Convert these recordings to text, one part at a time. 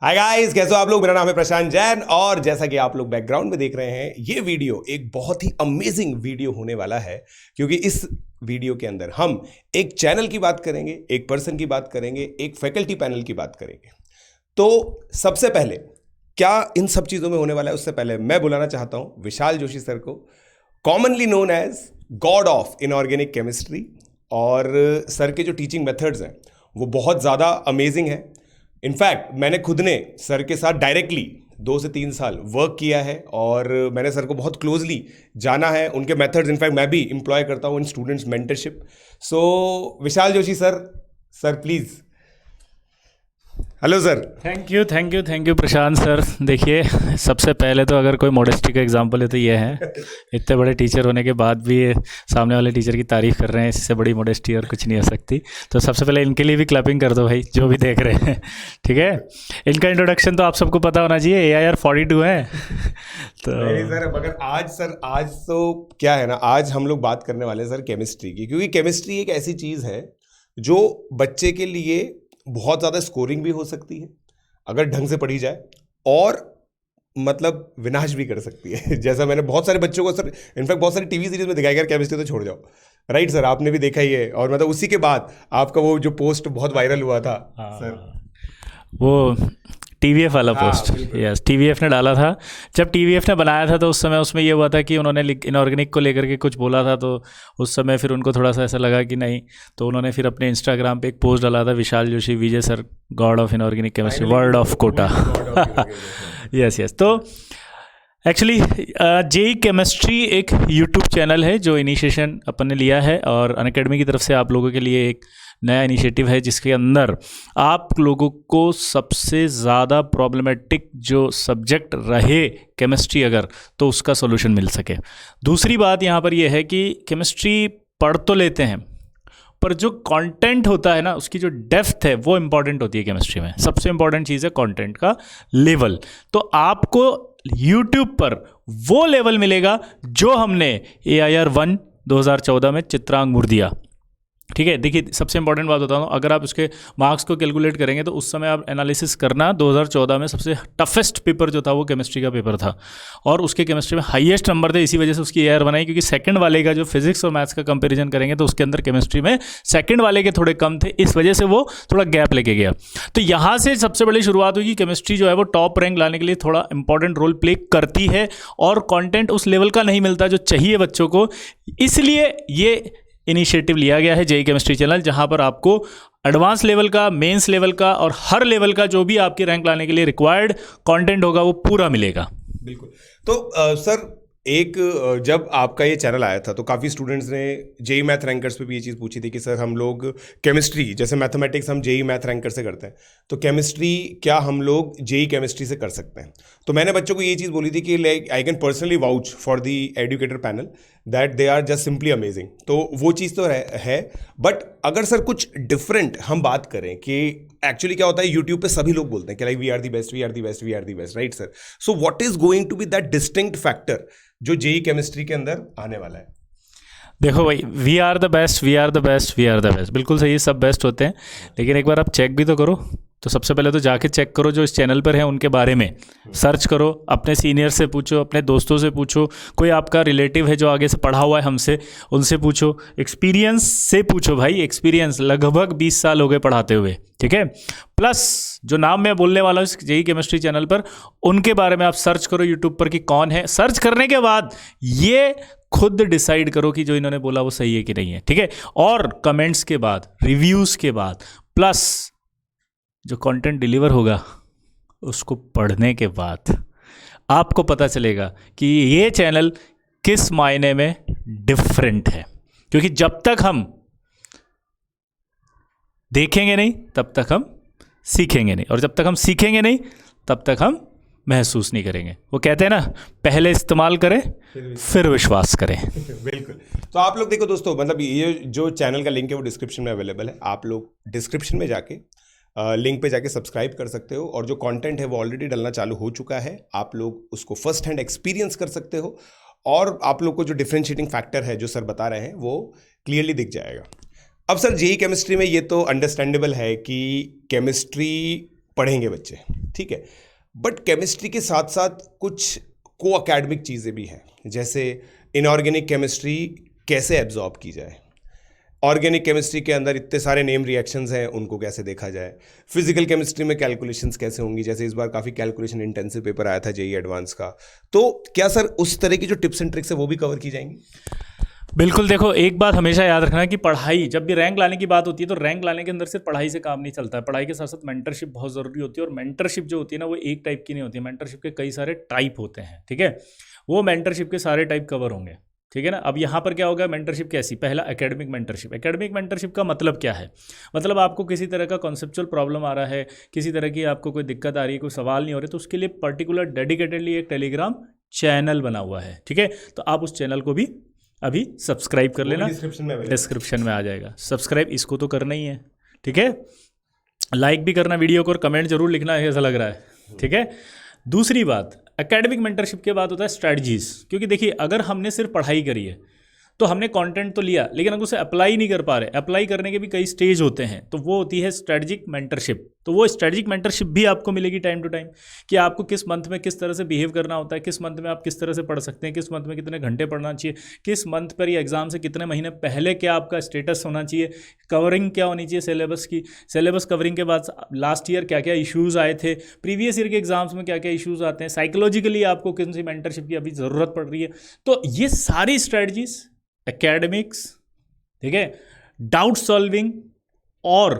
Hi guys, कैसे हो आप लोग। मेरा नाम है प्रशांत जैन और जैसा कि आप लोग बैकग्राउंड में देख रहे हैं, ये वीडियो एक बहुत ही अमेजिंग वीडियो होने वाला है, क्योंकि इस वीडियो के अंदर हम एक चैनल की बात करेंगे, एक पर्सन की बात करेंगे, एक फैकल्टी पैनल की बात करेंगे। तो सबसे पहले क्या इन सब चीज़ों में होने वाला है, उससे पहले मैं बुलाना चाहता हूं विशाल जोशी सर को, commonly known as god of inorganic chemistry. और सर के जो टीचिंग मेथड्स हैं वो बहुत ज़्यादा अमेजिंग है। इनफैक्ट मैंने खुद ने सर के साथ डायरेक्टली 2 से 3 साल वर्क किया है और मैंने सर को बहुत क्लोजली जाना है, उनके मेथड्स इनफैक्ट मैं भी एम्प्लॉय करता हूँ in students mentorship. So Vishal Joshi sir, sir please. Hello sir. Thank you Prashant sir. देखिए, सबसे पहले तो अगर कोई मॉडेस्टी का एग्जांपल है तो ये है, इतने बड़े टीचर होने के बाद भी ये सामने वाले टीचर की तारीफ़ कर रहे हैं, इससे बड़ी मॉडेस्टी और कुछ नहीं हो सकती। तो सबसे पहले इनके लिए भी क्लैपिंग कर दो भाई, जो भी देख रहे हैं। ठीक है, इनका इंट्रोडक्शन तो आप सबको पता होना चाहिए, AIR 42 है। तो नहीं सर, मगर आज तो क्या है ना, आज हम लोग बात करने वाले हैं सर केमिस्ट्री की, क्योंकि केमिस्ट्री एक ऐसी चीज़ है जो बच्चे के लिए बहुत ज़्यादा स्कोरिंग भी हो सकती है अगर ढंग से पढ़ी जाए, और मतलब विनाश भी कर सकती है। जैसा मैंने बहुत सारे बच्चों को सर, इनफैक्ट बहुत सारी टीवी सीरीज में दिखाया गया, केमिस्ट्री तो छोड़ जाओ। राइट सर, आपने भी देखा ही है। और मतलब उसी के बाद आपका वो जो पोस्ट बहुत वायरल हुआ था सर, वो TVF वाला हाँ, पोस्ट, बिल्कुल। यस, TVF ने डाला था। जब TVF ने बनाया था तो उस समय उसमें ये हुआ था कि उन्होंने इनऑर्गेनिक को लेकर के कुछ बोला था, तो उस समय फिर उनको थोड़ा सा ऐसा लगा कि नहीं, तो उन्होंने फिर अपने इंस्टाग्राम पे एक पोस्ट डाला था, Vishal Joshi Vijay sir, god of inorganic chemistry, word of Kota. Yes yes. तो एक्चुअली जेई केमिस्ट्री एक यूट्यूब चैनल है जो इनिशिएशन अपन ने लिया है, और अनअकैडमी की तरफ से आप लोगों के लिए एक नया इनिशिएटिव है जिसके अंदर आप लोगों को सबसे ज़्यादा प्रॉब्लमेटिक जो सब्जेक्ट रहे केमिस्ट्री अगर, तो उसका सॉल्यूशन मिल सके। दूसरी बात यहाँ पर यह है कि केमिस्ट्री पढ़ तो लेते हैं, पर जो कंटेंट होता है ना, उसकी जो डेप्थ है वो इम्पॉर्टेंट होती है केमिस्ट्री में। सबसे इम्पॉर्टेंट चीज़ है कंटेंट का लेवल। तो आपको यूट्यूब पर वो लेवल मिलेगा जो हमने AIR 1 2014 में चित्रांग मुर्दिया। ठीक है, देखिए सबसे इंपॉर्टेंट बात बताता हूँ, अगर आप उसके मार्क्स को कैलकुलेट करेंगे तो उस समय आप एनालिसिस करना, 2014 में सबसे टफेस्ट पेपर जो था वो केमिस्ट्री का पेपर था, और उसके केमिस्ट्री में हाईएस्ट नंबर थे। इसी वजह से उसकी AIR बनाई, क्योंकि सेकंड वाले का जो फिजिक्स और मैथ्स का कंपैरिजन करेंगे तो उसके अंदर केमिस्ट्री में सेकंड वाले के थोड़े कम थे, इस वजह से वो थोड़ा गैप लेके गया। तो यहाँ से सबसे बड़ी शुरुआत हुई कि केमिस्ट्री जो है वो टॉप रैंक लाने के लिए थोड़ा इंपॉर्टेंट रोल प्ले करती है, और कॉन्टेंट उस लेवल का नहीं मिलता जो चाहिए बच्चों को। इसलिए ये इनिशिएटिव लिया गया है जेई केमिस्ट्री चैनल, जहां पर आपको एडवांस लेवल का, मेंस लेवल का और हर लेवल का जो भी आपकी रैंक लाने के लिए रिक्वायर्ड कंटेंट होगा वो पूरा मिलेगा। बिल्कुल। तो सर जब आपका ये चैनल आया था तो काफ़ी स्टूडेंट्स ने जेई मैथ रैंकर्स पे भी ये चीज़ पूछी थी कि सर हम लोग केमिस्ट्री, जैसे मैथमेटिक्स हम जेई मैथ रैंकर से करते हैं, तो केमिस्ट्री क्या हम लोग जेई केमिस्ट्री से कर सकते हैं। तो मैंने बच्चों को ये चीज़ बोली थी कि like I can personally vouch for the educator panel that they are just simply amazing. तो वो चीज़ तो है, बट अगर सर कुछ डिफरेंट हम बात करें कि एक्चुअली क्या होता है, यूट्यूब पे सभी लोग बोलते हैं कि like we are the best, we are the best, we are the best, right sir. So what is going to be that distinct factor जो जेई केमिस्ट्री के अंदर आने वाला है। देखो भाई, we are the best, we are the best, we are the best, बिल्कुल सही है, सब बेस्ट होते हैं, लेकिन एक बार आप चेक भी तो करो। तो सबसे पहले तो जाके चेक करो जो इस चैनल पर है उनके बारे में सर्च करो, अपने सीनियर से पूछो, अपने दोस्तों से पूछो, कोई आपका रिलेटिव है जो आगे से पढ़ा हुआ है हमसे, उनसे पूछो, एक्सपीरियंस से पूछो भाई। एक्सपीरियंस लगभग 20 साल हो गए पढ़ाते हुए, ठीक है। प्लस जो नाम मैं बोलने वाला हूँ इस जेई केमिस्ट्री चैनल पर, उनके बारे में आप सर्च करो यूट्यूब पर कि कौन है। सर्च करने के बाद ये खुद डिसाइड करो कि जो इन्होंने बोला वो सही है कि नहीं है, ठीक है। और कमेंट्स के बाद, रिव्यूज़ के बाद, प्लस जो कंटेंट डिलीवर होगा उसको पढ़ने के बाद आपको पता चलेगा कि ये चैनल किस मायने में डिफरेंट है। क्योंकि जब तक हम देखेंगे नहीं तब तक हम सीखेंगे नहीं, और जब तक हम सीखेंगे नहीं तब तक हम महसूस नहीं करेंगे। वो कहते हैं ना, पहले इस्तेमाल करें फिर विश्वास करें। बिल्कुल। तो आप लोग देखो दोस्तों, मतलब ये जो चैनल का लिंक है वो डिस्क्रिप्शन में अवेलेबल है। आप लोग डिस्क्रिप्शन में जाके लिंक पे जाके सब्सक्राइब कर सकते हो, और जो कंटेंट है वो ऑलरेडी डलना चालू हो चुका है। आप लोग उसको फर्स्ट हैंड एक्सपीरियंस कर सकते हो, और आप लोग को जो डिफरेंशिएटिंग फैक्टर है जो सर बता रहे हैं वो क्लियरली दिख जाएगा। अब सर जेई केमिस्ट्री में ये तो अंडरस्टैंडेबल है कि केमिस्ट्री पढ़ेंगे बच्चे, ठीक है। बट केमिस्ट्री के साथ साथ कुछ को अकेडमिक चीज़ें भी हैं, जैसे इनऑर्गेनिक केमिस्ट्री कैसे एब्जॉर्ब की जाए, ऑर्गेनिक केमिस्ट्री के अंदर इतने सारे नेम रिएक्शंस हैं, उनको कैसे देखा जाए, फिजिकल केमिस्ट्री में कैलकुलेशंस कैसे होंगी, जैसे इस बार काफ़ी कैलकुलेशन इंटेंसिव पेपर आया था जेईई एडवांस का, तो क्या सर उस तरह की जो टिप्स एंड ट्रिक्स है वो भी कवर की जाएंगी? बिल्कुल। देखो, एक बात हमेशा याद रखना कि पढ़ाई, जब भी रैंक लाने की बात होती है तो रैंक लाने के अंदर सिर्फ पढ़ाई से काम नहीं चलता है। पढ़ाई के साथ साथ मेंटरशिप बहुत ज़रूरी होती है, और मेंटरशिप जो होती है ना वो एक टाइप की नहीं होती है, मेंटरशिप के कई सारे टाइप होते हैं, ठीक है। वो मेंटरशिप के सारे टाइप कवर होंगे, ठीक है ना। अब यहाँ पर क्या होगा, मेंटरशिप कैसी, पहला एकेडमिक मेंटरशिप। एकेडमिक मेंटरशिप का मतलब क्या है, मतलब आपको किसी तरह का कॉन्सेप्चुअल प्रॉब्लम आ रहा है, किसी तरह की आपको कोई दिक्कत आ रही है, कोई सवाल नहीं हो रहे, तो उसके लिए पर्टिकुलर डेडिकेटेडली एक टेलीग्राम चैनल बना हुआ है, ठीक है। तो आप उस चैनल को भी अभी सब्सक्राइब कर लेना, डिस्क्रिप्शन में आ जाएगा। सब्सक्राइब इसको तो करना ही है, ठीक है। लाइक भी करना वीडियो को, और कमेंट जरूर लिखना कैसा लग रहा है, ठीक है। दूसरी बात, एकेडमिक मेंटरशिप के बाद होता है स्ट्रैटेजीज, क्योंकि देखिए अगर हमने सिर्फ पढ़ाई करी है तो हमने कंटेंट तो लिया, लेकिन अगर उसे अप्लाई नहीं कर पा रहे, अप्लाई करने के भी कई स्टेज होते हैं, तो वो होती है स्ट्रैटेजिक मेंटरशिप। तो वो स्ट्रैटेजिक मेंटरशिप भी आपको मिलेगी टाइम टू टाइम, कि आपको किस मंथ में किस तरह से बिहेव करना होता है, किस मंथ में आप किस तरह से पढ़ सकते हैं, किस मंथ में कितने घंटे पढ़ना चाहिए, किस मंथ पर ये एग्जाम से कितने महीने पहले क्या आपका स्टेटस होना चाहिए, कवरिंग क्या होनी चाहिए सिलेबस की, सिलेबस कवरिंग के बाद लास्ट ईयर क्या क्या इश्यूज़ आए थे, प्रीवियस ईयर के एग्जाम्स में क्या क्या इश्यूज़ आते हैं, साइकोलॉजिकली आपको किन सी मेंटरशिप की अभी ज़रूरत पड़ रही है। तो ये सारी स्ट्रैटेजीज, एकेडमिक्स, ठीक है, डाउट सॉल्विंग और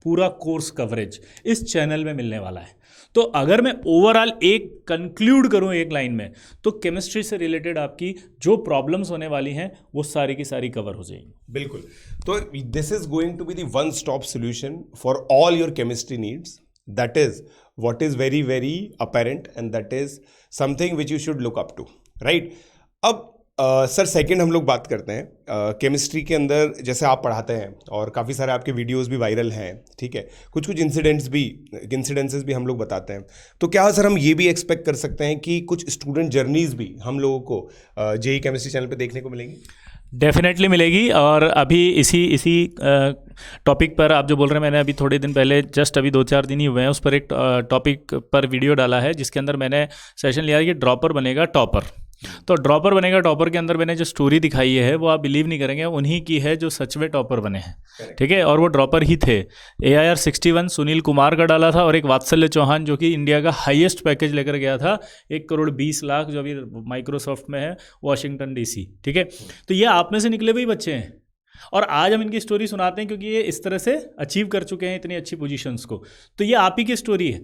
पूरा कोर्स कवरेज इस चैनल में मिलने वाला है। तो अगर मैं ओवरऑल एक कंक्लूड करूं एक लाइन में, तो केमिस्ट्री से रिलेटेड आपकी जो प्रॉब्लम्स होने वाली हैं वो सारी की सारी कवर हो जाएंगी। बिल्कुल। तो this is going to be the one stop solution for all your chemistry needs. That is what is very very apparent, and that is something which you should look up to, right. अब sir second हम लोग बात करते हैं chemistry के अंदर, जैसे आप पढ़ाते हैं और काफ़ी सारे आपके वीडियोस भी वायरल हैं, ठीक है, कुछ इंसिडेंसेस भी हम लोग बताते हैं। तो क्या सर हम ये भी एक्सपेक्ट कर सकते हैं कि कुछ स्टूडेंट जर्नीज भी हम लोगों को जेईई केमिस्ट्री चैनल पे देखने को मिलेंगी? डेफिनेटली मिलेगी। और अभी इसी टॉपिक पर आप जो बोल रहे हैं, मैंने अभी थोड़े दिन पहले, जस्ट अभी 2-4 दिन ही हुए हैं, उस पर एक टॉपिक पर वीडियो डाला है, जिसके अंदर मैंने सेशन लिया है कि ड्रॉपर बनेगा टॉपर। तो ड्रॉपर बनेगा टॉपर के अंदर मैंने जो स्टोरी दिखाई है वो आप बिलीव नहीं करेंगे, उन्हीं की है जो सच में टॉपर बने हैं, ठीक है। और वो ड्रॉपर ही थे। AIR 61 सुनील कुमार का डाला था, और एक वात्सल्य चौहान जो कि इंडिया का हाईएस्ट पैकेज लेकर गया था, 1,20,00,000, जो अभी माइक्रोसॉफ्ट में है, वॉशिंगटन DC, ठीक है। तो ये आप में से निकले हुए बच्चे हैं, और आज हम इनकी स्टोरी सुनाते हैं क्योंकि ये इस तरह से अचीव कर चुके हैं इतनी अच्छी पोजीशंस को। तो ये आप ही की स्टोरी है,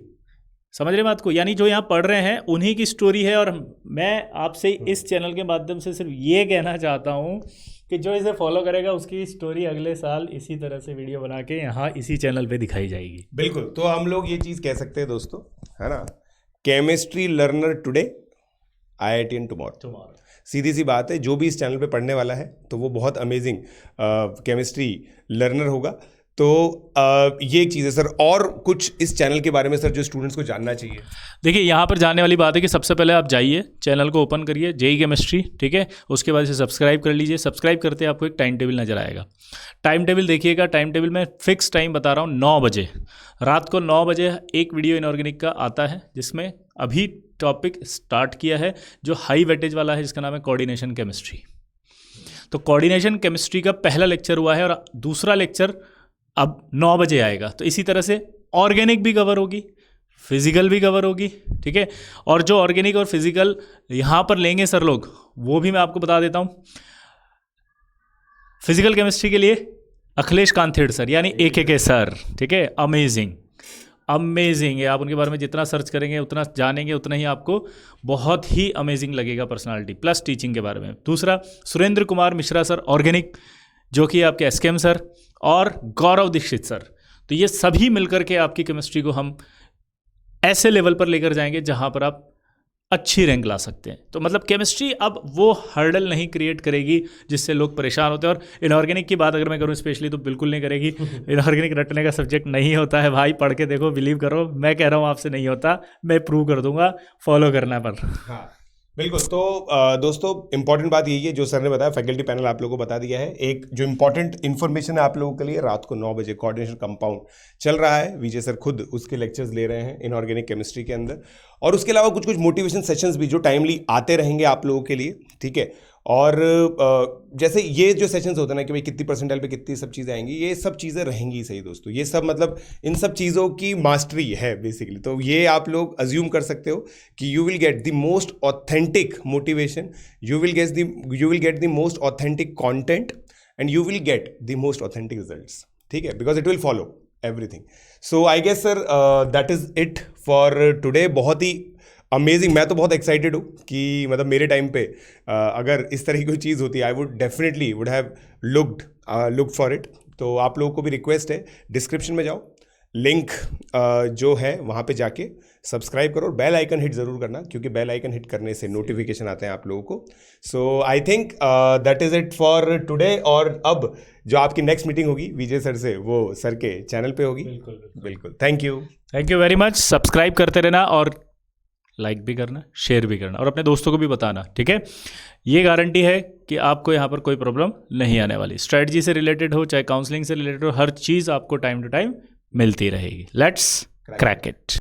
समझ रहे बात को, यानी जो यहाँ पढ़ रहे हैं उन्हीं की स्टोरी है। और मैं आपसे इस चैनल के माध्यम से सिर्फ ये कहना चाहता हूँ कि जो इसे फॉलो करेगा उसकी स्टोरी अगले साल इसी तरह से वीडियो बना के यहाँ इसी चैनल पे दिखाई जाएगी। बिल्कुल। तो हम लोग ये चीज़ कह सकते हैं दोस्तों, है ना, chemistry learner today, IITian tomorrow. सीधी सी बात है, जो भी इस चैनल पे पढ़ने वाला है तो वो बहुत अमेजिंग केमिस्ट्री लर्नर होगा। तो ये एक चीज़ है सर। और कुछ इस चैनल के बारे में सर जो स्टूडेंट्स को जानना चाहिए? देखिए, यहाँ पर जानने वाली बात है कि सबसे पहले आप जाइए, चैनल को ओपन करिए, जेईई केमिस्ट्री, ठीक है, उसके बाद इसे सब्सक्राइब कर लीजिए। सब्सक्राइब करते आपको एक टाइम टेबल नजर आएगा। टाइम टेबल देखिएगा, टाइम टेबल में फिक्स टाइम बता रहा हूँ, 9 बजे रात को 9 बजे एक वीडियो इनऑर्गेनिक का आता है, जिसमें अभी टॉपिक स्टार्ट किया है जो हाई वेटेज वाला है, जिसका नाम है कोऑर्डिनेशन केमिस्ट्री। तो कोऑर्डिनेशन केमिस्ट्री का पहला लेक्चर हुआ है, और दूसरा लेक्चर अब 9 बजे आएगा। तो इसी तरह से ऑर्गेनिक भी कवर होगी, फिजिकल भी कवर होगी, ठीक है। और जो ऑर्गेनिक और फिजिकल यहाँ पर लेंगे सर लोग, वो भी मैं आपको बता देता हूँ। फिजिकल केमिस्ट्री के लिए अखिलेश कांथेड़ सर, यानी AKK सर, ठीक है, अमेजिंग है। आप उनके बारे में जितना सर्च करेंगे, उतना जानेंगे, उतना ही आपको बहुत ही अमेजिंग लगेगा पर्सनालिटी, प्लस टीचिंग के बारे में। दूसरा, सुरेंद्र कुमार मिश्रा सर, ऑर्गेनिक, जो कि आपके SKM सर, और गौरव दीक्षित सर। तो ये सभी मिलकर के आपकी केमिस्ट्री को हम ऐसे लेवल पर लेकर जाएंगे जहां पर आप अच्छी रैंक ला सकते हैं। तो मतलब केमिस्ट्री अब वो हर्डल नहीं क्रिएट करेगी जिससे लोग परेशान होते हैं। और इनऑर्गेनिक की बात अगर मैं करूं स्पेशली, तो बिल्कुल नहीं करेगी। इनऑर्गेनिक रटने का सब्जेक्ट नहीं होता है भाई, पढ़ के देखो, बिलीव करो, मैं कह रहा हूं आपसे नहीं होता, मैं प्रूव कर दूंगा, फॉलो करना पर। हाँ बिल्कुल। तो दोस्तों इंपॉर्टेंट बात यही है जो सर ने बताया, फैकल्टी पैनल आप लोगों को बता दिया है। एक जो इंपॉर्टेंट इन्फॉर्मेशन है आप लोगों के लिए, रात को 9 बजे कोऑर्डिनेशन कंपाउंड चल रहा है, विजय सर खुद उसके लेक्चर्स ले रहे हैं इनऑर्गेनिक केमिस्ट्री के अंदर, और उसके अलावा कुछ कुछ मोटिवेशन सेशंस भी जो टाइमली आते रहेंगे आप लोगों के लिए, ठीक है। और जैसे ये जो सेशंस होते हैं ना कि भाई कितनी परसेंटाइल पे कितनी सब चीज़ें आएंगी, ये सब चीज़ें रहेंगी सही दोस्तों। ये सब मतलब इन सब चीज़ों की मास्टरी है बेसिकली। तो ये आप लोग अज्यूम कर सकते हो कि you will get the most authentic motivation, you will get the most authentic content and you will get the most authentic results, ठीक है, because it will follow everything. So I guess sir that is it for today. बहुत ही amazing, मैं तो बहुत excited हूँ कि मतलब मेरे टाइम पे अगर इस तरह की कोई चीज़ होती I would definitely would have looked for it. तो आप लोगों को भी रिक्वेस्ट है, डिस्क्रिप्शन में जाओ, लिंक जो है वहाँ पे जाके सब्सक्राइब करो और बेल आइकन हिट ज़रूर करना, क्योंकि बेल आइकन हिट करने से नोटिफिकेशन आते हैं आप लोगों को। So I think that is it for today. और अब जो आपकी नेक्स्ट मीटिंग होगी विजय सर से, वो सर के चैनल पे होगी। बिल्कुल। Thank you very much. Subscribe करते रहना और लाइक भी करना, शेयर भी करना और अपने दोस्तों को भी बताना, ठीक है। ये गारंटी है कि आपको यहाँ पर कोई प्रॉब्लम नहीं आने वाली। स्ट्रेटजी से रिलेटेड हो चाहे काउंसलिंग से रिलेटेड हो, हर चीज़ आपको टाइम टू टाइम मिलती रहेगी। Let's crack it.